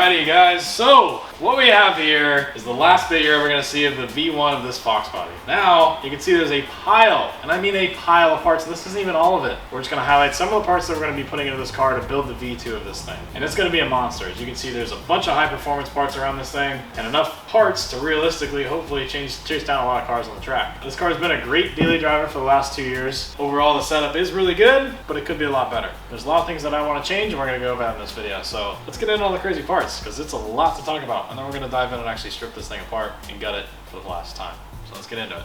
Alrighty guys, so what we have here is the last bit you're ever going to see of the V1 of this Fox body. Now, you can see there's a pile, and I mean a pile of parts, and this isn't even all of it. We're just going to highlight some of the parts that we're going to be putting into this car to build the V2 of this thing. And it's going to be a monster. As you can see, there's a bunch of high performance parts around this thing, and enough parts to realistically, hopefully, chase down a lot of cars on the track. This car has been a great daily driver for the last 2 years. Overall, the setup is really good, but it could be a lot better. There's a lot of things that I want to change, and we're going to go over that in this video. So let's get into all the crazy parts, because it's a lot to talk about. And then we're going to dive in and actually strip this thing apart and gut it for the last time. So let's get into it.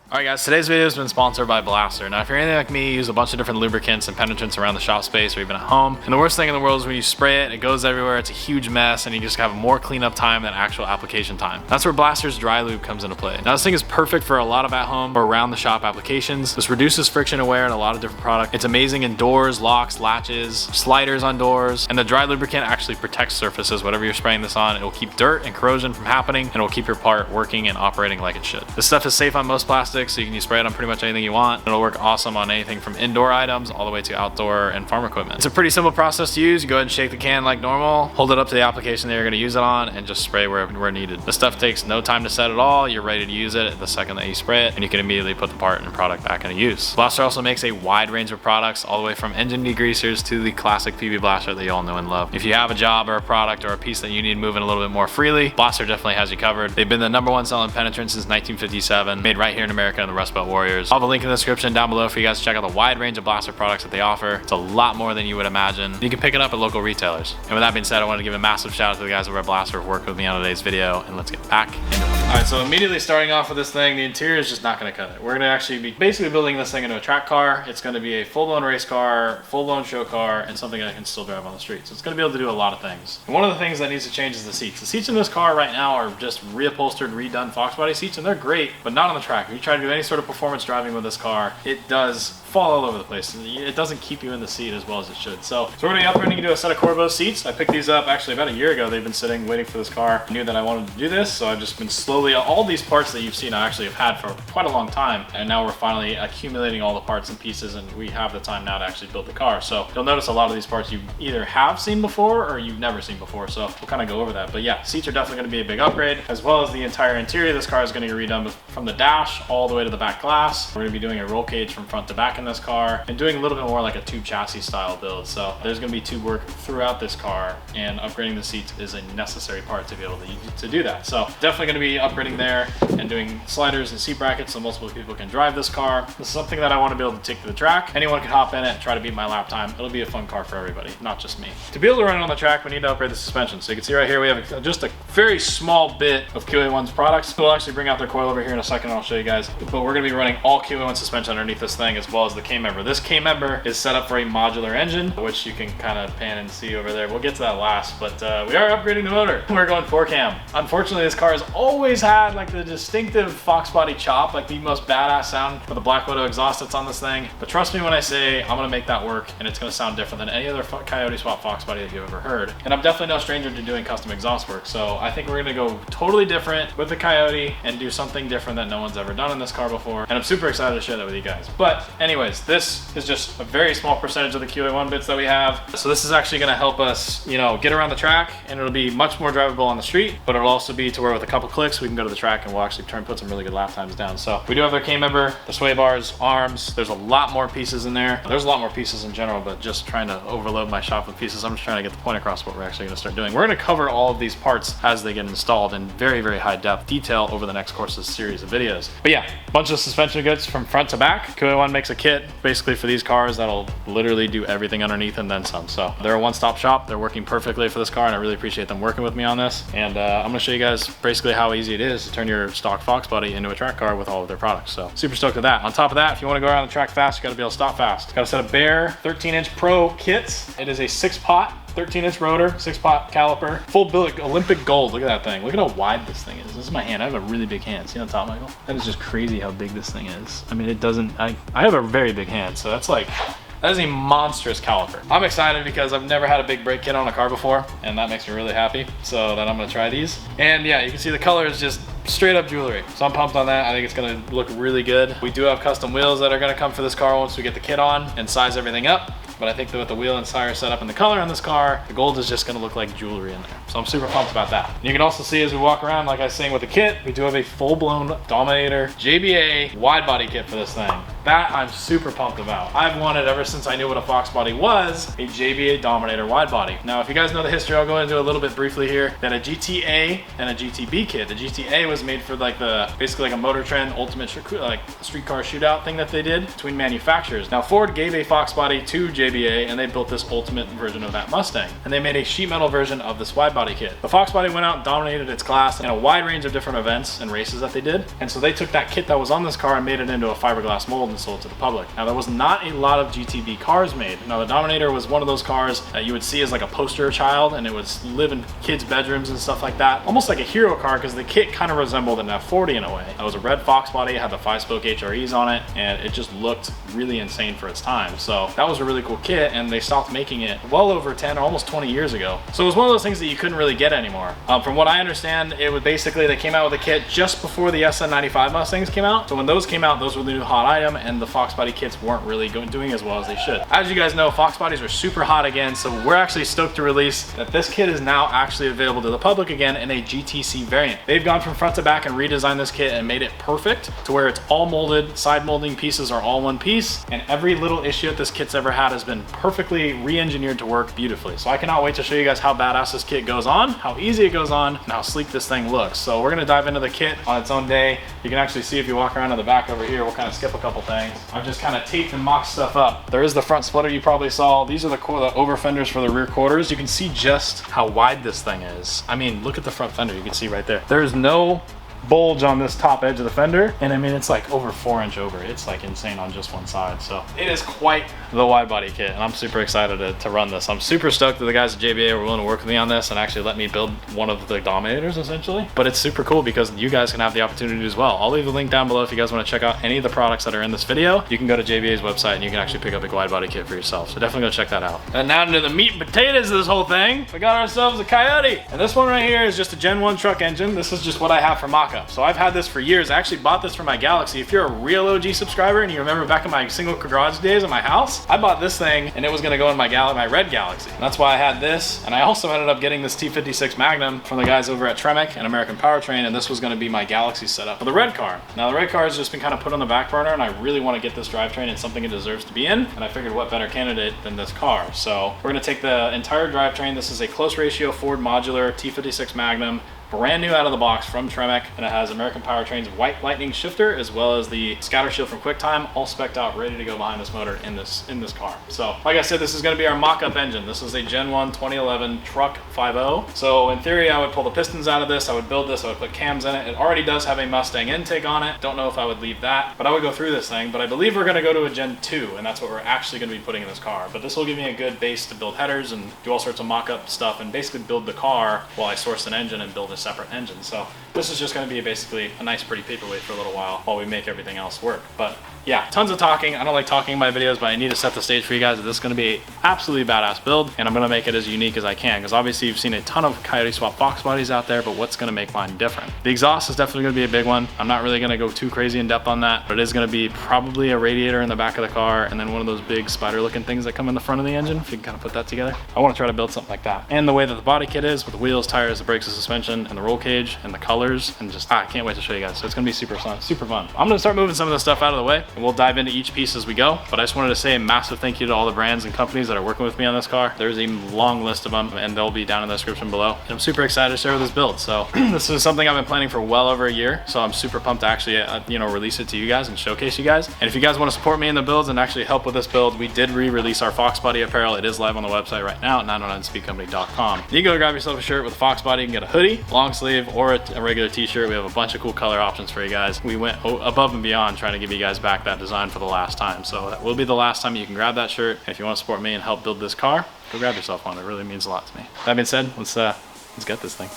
Alright guys, today's video has been sponsored by Blaster. Now if you're anything like me, you use a bunch of different lubricants and penetrants around the shop space or even at home. And the worst thing in the world is when you spray it, it goes everywhere, it's a huge mess, and you just have more cleanup time than actual application time. That's where Blaster's dry lube comes into play. Now this thing is perfect for a lot of at-home or around the shop applications. This reduces friction and wear in a lot of different products. It's amazing in doors, locks, latches, sliders on doors, and the dry lubricant actually protects surfaces. Whatever you're spraying this on, it will keep dirt and corrosion from happening, and it will keep your part working and operating like it should. This stuff is safe on most plastics, so you can spray it on pretty much anything you want. It'll work awesome on anything from indoor items all the way to outdoor and farm equipment. It's a pretty simple process to use. You go ahead and shake the can like normal, hold it up to the application that you're going to use it on, and just spray where needed. This stuff takes no time to set at all. You're ready to use it the second that you spray it, and you can immediately put the part and product back into use. Blaster also makes a wide range of products, all the way from engine degreasers to the classic PB Blaster that you all know and love. If you have a job or a product or a piece that you need moving a little bit more freely, Blaster definitely has you covered. They've been the #1 selling penetrant since 1957, made right here in America in the Rust Belt Warriors. I'll have a link in the description down below for you guys to check out the wide range of Blaster products that they offer. It's a lot more than you would imagine. You can pick it up at local retailers. And with that being said, I want to give a massive shout out to the guys over at Blaster who worked with me on today's video, and let's get back into it. Alright, so immediately starting off with this thing, the interior is just not going to cut it. We're going to actually be basically building this thing into a track car. It's going to be a full-blown race car, full-blown show car, and something that I can still drive on the street. So it's going to be able to do a lot of things. And one of the things that needs to change is the seats. The seats in this car right now are just reupholstered, redone Fox body seats, and they're great, but not on the track. If you try to do any sort of performance driving with this car, it does fall all over the place. It doesn't keep you in the seat as well as it should. So we're going to be upgrading to a set of Corbeau seats. I picked these up actually about a year ago. They've been sitting waiting for this car. I knew that I wanted to do this, so I've just been slowly, all these parts that you've seen I actually have had for quite a long time, and now we're finally accumulating all the parts and pieces, and we have the time now to actually build the car. So you'll notice a lot of these parts you either have seen before or you've never seen before, so we'll kind of go over that. But yeah, seats are definitely going to be a big upgrade, as well as the entire interior of this car is going to get redone from the dash all the way to the back glass. We're going to be doing a roll cage from front to back in this car, and doing a little bit more like a tube chassis style build. So there's going to be tube work throughout this car, and upgrading the seats is a necessary part to be able to do that. So definitely going to be upgrading there and doing sliders and seat brackets so multiple people can drive this car. This is something that I want to be able to take to the track. Anyone can hop in it and try to beat my lap time. It'll be a fun car for everybody, not just me. To be able to run it on the track, we need to upgrade the suspension. So you can see right here we have just a very small bit of QA1's products. We'll actually bring out their coil over here in a second and I'll show you guys. But we're going to be running all QA1 suspension underneath this thing, as well as the K-member. This K-member is set up for a modular engine, which you can kind of pan and see over there. We'll get to that last, but we are upgrading the motor. We're going 4-cam. Unfortunately, this car has always had like the distinctive Fox body chop, like the most badass sound for the Black Widow exhaust that's on this thing. But trust me when I say I'm gonna make that work, and it's gonna sound different than any other Coyote swap Fox body that you've ever heard. And I'm definitely no stranger to doing custom exhaust work, so I think we're gonna go totally different with the Coyote and do something different that no one's ever done in this car before. And I'm super excited to share that with you guys. But anyways, this is just a very small percentage of the QA1 bits that we have. So this is actually gonna help us, you know, get around the track, and it'll be much more drivable on the street, but it'll also be to where with a couple clicks we can go to the track and we'll actually put some really good lap times down. So we do have their K-member, the sway bars, arms. There's a lot more pieces in there. There's a lot more pieces in general, but just trying to overload my shop with pieces, I'm just trying to get the point across what we're actually gonna start doing. We're gonna cover all of these parts as they get installed in very, very high depth detail over the next course of this series of videos. But yeah, a bunch of suspension goods from front to back. QA1 makes a kit basically for these cars that'll literally do everything underneath and then some. So they're a one-stop shop. They're working perfectly for this car, and I really appreciate them working with me on this. And I'm gonna show you guys basically how easy it is to turn your stock Fox body into a track car with all of their products. So super stoked with that. On top of that, if you want to go around the track fast, you got to be able to stop fast. Got a set of Baer 13-inch Pro kits. It is a 6-pot 13-inch rotor, 6-pot caliper, full build, Olympic gold. Look at that thing. Look at how wide this thing is. This is my hand. I have a really big hand. See on top, Michael? That is just crazy how big this thing is. I mean, it doesn't, I have a very big hand, so that's like, that is a monstrous caliper. I'm excited because I've never had a big brake kit on a car before, and that makes me really happy. So then I'm gonna try these. And yeah, you can see the color is just straight up jewelry. So I'm pumped on that. I think it's gonna look really good. We do have custom wheels that are gonna come for this car once we get the kit on and size everything up. But I think that with the wheel and tire setup and the color on this car, the gold is just gonna look like jewelry in there. So I'm super pumped about that. And you can also see as we walk around, like I was saying with the kit, we do have a full-blown Dominator JBA wide body kit for this thing. That I'm super pumped about. I've wanted ever since I knew what a Fox body was, a JBA Dominator wide body. Now, if you guys know the history, I'll go into a little bit briefly here. That a GTA and a GTB kit. The GTA was made for like basically like a Motor Trend Ultimate like streetcar shootout thing that they did between manufacturers. Now, Ford gave a Fox body to JBA and they built this ultimate version of that Mustang. And they made a sheet metal version of this wide body kit. The Fox body went out and dominated its class in a wide range of different events and races that they did. And so they took that kit that was on this car and made it into a fiberglass mold and sold to the public. Now, there was not a lot of GTB cars made. Now, the Dominator was one of those cars that you would see as like a poster child, and it would live in kids' bedrooms and stuff like that. Almost like a hero car, because the kit kind of resembled an F40 in a way. That was a red Fox body, it had the 5-spoke HREs on it, and it just looked really insane for its time. So that was a really cool kit, and they stopped making it well over 10 or almost 20 years ago. So it was one of those things that you couldn't really get anymore. From what I understand, it was basically they came out with a kit just before the SN95 Mustangs came out. So when those came out, those were the new hot item, and the Fox body kits weren't really doing as well as they should. As you guys know, Fox bodies are super hot again, so we're actually stoked to release that this kit is now actually available to the public again in a GTC variant. They've gone from front to back and redesigned this kit and made it perfect to where it's all molded, side molding pieces are all one piece, and every little issue that this kit's ever had has been perfectly re-engineered to work beautifully. So I cannot wait to show you guys how badass this kit goes on, how easy it goes on, and how sleek this thing looks. So we're gonna dive into the kit on its own day. You can actually see if you walk around in the back over here, we'll kind of skip a couple things. I've just kind of taped and mocked stuff up. There is the front splitter you probably saw. These are the over fenders for the rear quarters. You can see just how wide this thing is. I mean, look at the front fender. You can see right there. There is no bulge on this top edge of the fender, and I mean it's like over 4-inch over. It's like insane on just one side. So it is quite the wide body kit, and I'm super excited to run this. I'm super stoked that the guys at JBA were willing to work with me on this and actually let me build one of the Dominators essentially. But it's super cool because you guys can have the opportunity as well. I'll leave the link down below if you guys want to check out any of the products that are in this video. You can go to JBA's website and you can actually pick up a wide body kit for yourself. So definitely go check that out. And now into the meat and potatoes of this whole thing, we got ourselves a Coyote. And this one right here is just a Gen 1 truck engine. This is just what I have for mock-up. So I've had this for years. I actually bought this for my Galaxy. If you're a real OG subscriber and you remember back in my single garage days at my house, I bought this thing and it was gonna go in my red Galaxy. And that's why I had this. And I also ended up getting this T56 Magnum from the guys over at TREMEC and American Powertrain, and this was gonna be my Galaxy setup for the red car. Now the red car has just been kind of put on the back burner, and I really want to get this drivetrain in something it deserves to be in, and I figured what better candidate than this car. So we're gonna take the entire drivetrain. This is a close ratio Ford modular T56 Magnum, brand new out of the box from TREMEC, and it has American Powertrain's white lightning shifter as well as the scatter shield from QuickTime, all spec'd out, ready to go behind this motor in this car. So like I said, this is going to be our mock-up engine. This is a Gen 1 2011 truck 5.0. So in theory, I would pull the pistons out of this, I would build this, I would put cams in it. It already does have a Mustang intake on it. Don't know if I would leave that, but I would go through this thing. But I believe we're going to go to a Gen 2, and that's what we're actually going to be putting in this car. But this will give me a good base to build headers and do all sorts of mock-up stuff and basically build the car while I source an engine and build a separate engine. So this is just going to be basically a nice pretty paperweight for a little while we make everything else work. But yeah, tons of talking. I don't like talking in my videos, but I need to set the stage for you guys that this is going to be an absolutely badass build, and I'm going to make it as unique as I can, because obviously you've seen a ton of Coyote Swap Fox bodies out there, but what's going to make mine different? The exhaust is definitely going to be a big one. I'm not really going to go too crazy in depth on that, but it is going to be probably a radiator in the back of the car, and then one of those big spider looking things that come in the front of the engine, if you can kind of put that together. I want to try to build something like that. And the way that the body kit is, with the wheels, tires, the brakes, the suspension, and the roll cage, and the colors, and just, I can't wait to show you guys. So it's going to be super fun, super fun. I'm going to start moving some of this stuff out of the way, and we'll dive into each piece as we go. But I just wanted to say a massive thank you to all the brands and companies that are working with me on this car. There's a long list of them, and they'll be down in the description below. And I'm super excited to share this build. So this is something I've been planning for well over a year. So I'm super pumped to actually, release it to you guys and showcase you guys. And if you guys want to support me in the builds and actually help with this build, we did re-release our Fox Body apparel. It is live on the website right now at 909speedcompany.com. You can go grab yourself a shirt with a Fox Body. You can get a hoodie, long sleeve or a regular t-shirt. We have a bunch of cool color options for you guys. We went above and beyond trying to give you guys back that design for the last time. So that will be the last time you can grab that shirt. And if you want to support me and help build this car, go grab yourself one. It really means a lot to me. That being said, let's get this thing.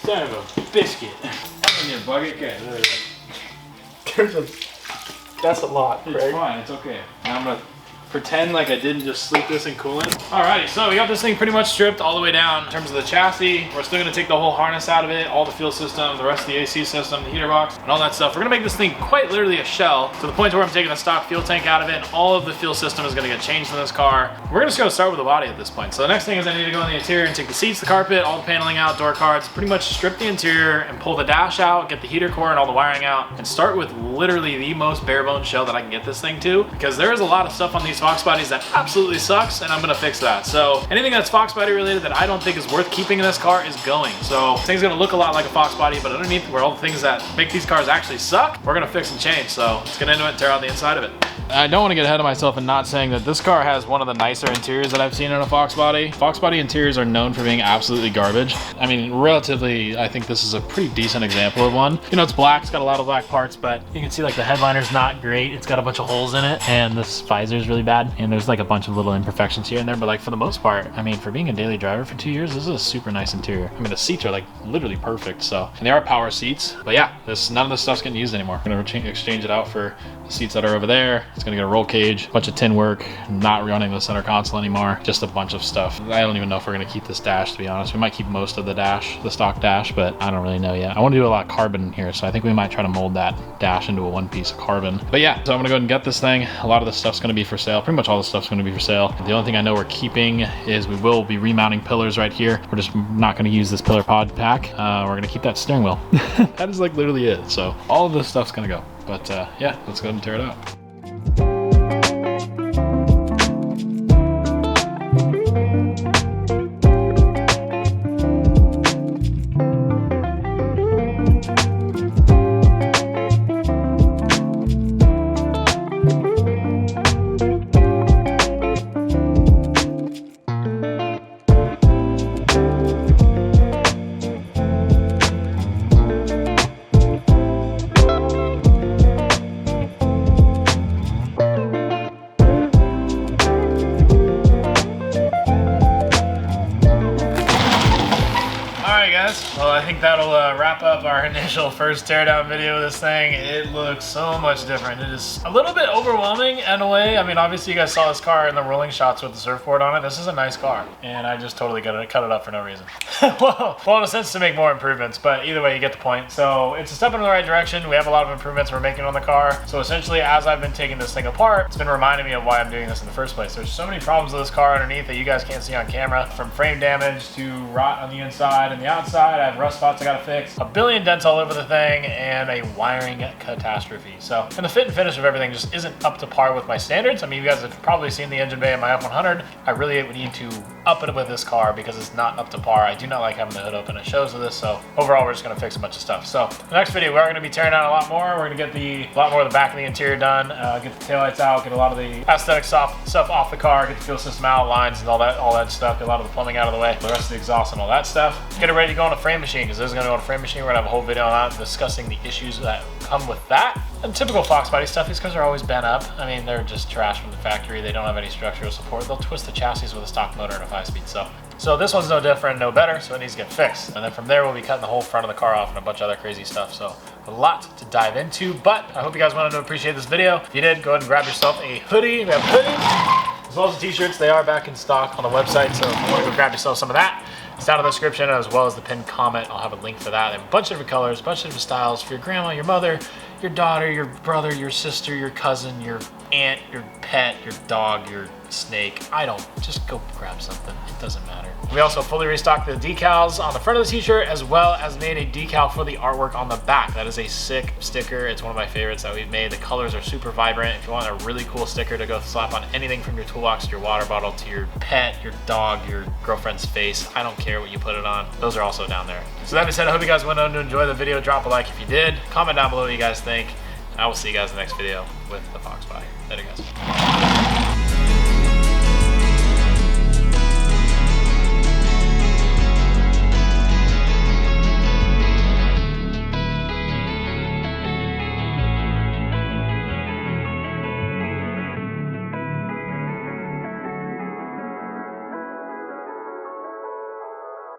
Son of a biscuit. In your bucket, okay. That's a lot, Craig. It's fine, it's okay. Now I'm gonna pretend like I didn't just sleep this in coolant. Alrighty, so we got this thing pretty much stripped all the way down in terms of the chassis. We're still gonna take the whole harness out of it, all the fuel system, the rest of the AC system, the heater box, and all that stuff. We're gonna make this thing quite literally a shell to the point where I'm taking a stock fuel tank out of it, and all of the fuel system is gonna get changed in this car. We're just gonna start with the body at this point. So the next thing is I need to go in the interior and take the seats, the carpet, all the paneling out, door cards, pretty much strip the interior and pull the dash out, get the heater core and all the wiring out, and start with literally the most bare bones shell that I can get this thing to, because there is a lot of stuff on these Fox bodies that absolutely sucks, and I'm gonna fix that. So anything that's Fox body related that I don't think is worth keeping in this car is going. So this thing's gonna look a lot like a Fox body, but underneath where all the things that make these cars actually suck, we're gonna fix and change. So let's get into it and tear out the inside of it. I don't want to get ahead of myself and not saying that this car has one of the nicer interiors that I've seen in a Fox body. Fox body interiors are known for being absolutely garbage. I mean, relatively, I think this is a pretty decent example of one. You know, it's black, it's got a lot of black parts, but you can see like the headliner's not great. It's got a bunch of holes in it, and this visor's really bad. And there's like a bunch of little imperfections here and there, but like for the most part, I mean, for being a daily driver for 2 years, this is a super nice interior. I mean, the seats are like literally perfect, so. And they are power seats, but yeah, none of this stuff's getting used anymore. I'm gonna exchange it out for the seats that are over there. It's gonna get a roll cage, a bunch of tin work, not running the center console anymore, just a bunch of stuff. I don't even know if we're gonna keep this dash, to be honest. We might keep most of the dash, the stock dash, but I don't really know yet. I want to do a lot of carbon here, so I think we might try to mold that dash into a one piece of carbon. But yeah, so I'm gonna go ahead and get this thing. A lot of this stuff's gonna be for sale. Pretty much all the stuff's gonna be for sale. The only thing I know we're keeping is we will be remounting pillars right here. We're just not gonna use this pillar pod pack. We're gonna keep that steering wheel. That is like literally it. So all of this stuff's gonna go. But yeah, let's go ahead and tear it out. Alright guys, well I think that'll wrap up our initial first teardown video of this thing. It looks so much different. It is a little bit overwhelming in a way. I mean, obviously you guys saw this car in the rolling shots with the surfboard on it. This is a nice car, and I just totally cut it up for no reason. well, in a sense to make more improvements, but either way you get the point. So it's a step in the right direction. We have a lot of improvements we're making on the car. So essentially, as I've been taking this thing apart, it's been reminding me of why I'm doing this in the first place. There's so many problems with this car underneath that you guys can't see on camera, from frame damage to rot on the inside and the outside. I have rust spots I gotta fix, a billion dents all over the thing, and a wiring catastrophe. So, and the fit and finish of everything just isn't up to par with my standards. I mean, you guys have probably seen the engine bay in my F100. I really need to up it with this car because it's not up to par. I do not like having the hood open. It shows with this. So overall, we're just gonna fix a bunch of stuff. So the next video, we are gonna be tearing out a lot more. We're gonna get a lot more of the back of the interior done, get the taillights out, get a lot of the aesthetic stuff off the car, get the fuel system out, lines and all that stuff, get a lot of the plumbing out of the way, the rest of the exhaust and all that stuff. Get it ready to go on a frame machine, because this is gonna go on a frame machine. We're gonna have a whole video on that discussing the issues that come with that. And typical Fox body stuff, these cars are always bent up. I mean, they're just trash from the factory. They don't have any structural support. They'll twist the chassis with a stock motor and a 5-speed. So this one's no different, no better, so it needs to get fixed. And then from there, we'll be cutting the whole front of the car off and a bunch of other crazy stuff. So a lot to dive into, but I hope you guys wanted to appreciate this video. If you did, go ahead and grab yourself a hoodie. We have hoodies, as well as the t-shirts. They are back in stock on the website, so if you want to go grab yourself some of that, it's down in the description, as well as the pinned comment. I'll have a link for that. They have a bunch of different colors, a bunch of different styles for your grandma, your mother, your daughter, your brother, your sister, your cousin, your aunt, your pet, your dog, your snake. Just go grab something. It doesn't matter. We also fully restocked the decals on the front of the t-shirt, as well as made a decal for the artwork on the back. That is a sick sticker. It's one of my favorites that we've made. The colors are super vibrant. If you want a really cool sticker to go slap on anything from your toolbox to your water bottle to your pet, your dog, your girlfriend's face, I don't care what you put it on. Those are also down there. So that being said, I hope you guys went on to enjoy the video. Drop a like if you did. Comment down below what you guys think. And I will see you guys in the next video with the Fox body. Later, guys.